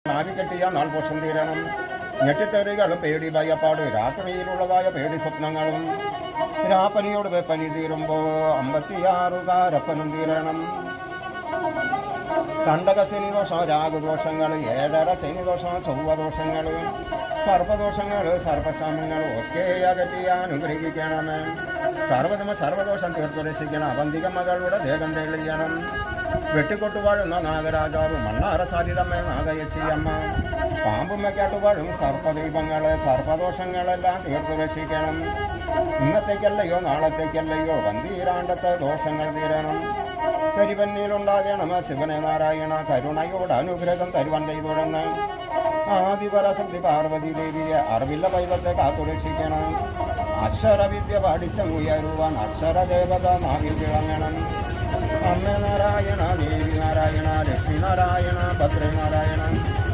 നാവി കെട്ടിയ നാൾപോഷം തീരണം. ഞെട്ടിത്തെറികളും പേടി ഭയപ്പാട് രാത്രിയിലുള്ളതായ പേടി സ്വപ്നങ്ങളും രാപ്പനിയോട് വെപ്പനി തീരുമ്പോൾ 56 തീരണം. കണ്ടക ശനിദോഷം രാഗുദോഷങ്ങൾ 7 ശനിദോഷം ചൊവ്വദോഷങ്ങൾ സർവദോഷങ്ങൾ സർവശാമങ്ങൾ ഒക്കെ അകറ്റി അനുഗ്രഹിക്കണമേ. സർവദോഷം തീർത്തു രക്ഷിക്കണം. അവന്തിക മകളുടെ ദേഹം തെളിയണം. വെട്ടിക്കൊട്ടു വാഴുന്ന നാഗരാജാവ് മണ്ണാറ സാരിതമ്മ നാഗയച്ചിയമ്മ പാമ്പുമ്മയ്ക്കാട്ടു വാഴും സർപ്പദീപങ്ങളെ സർവദോഷങ്ങളെല്ലാം തീർത്തു രക്ഷിക്കണം. ഇന്നത്തേക്കല്ലയോ നാളത്തേക്കല്ലയോ വന്തീരാണ്ടത്തെ ദോഷങ്ങൾ തീരണം. കരിവന്നിയിലുണ്ടാകണം ശിവനെ നാരായണ കരുണയോട് അനുഗ്രഹം തരുവാൻ ചെയ്തുടന്ന് ആദിപരാശക്തി പാർവതി ദേവിയെ അറിവില്ല ദൈവത്തെ കാത്തുരക്ഷിക്കണം. അക്ഷരവിദ്യ പഠിച്ചുയരുവാൻ അക്ഷരദേവത നാവിൽ തിളങ്ങണം. അമ്മ നാരായണ ദേവി നാരായണ ലക്ഷ്മി നാരായണ ഭദ്രനാരായണ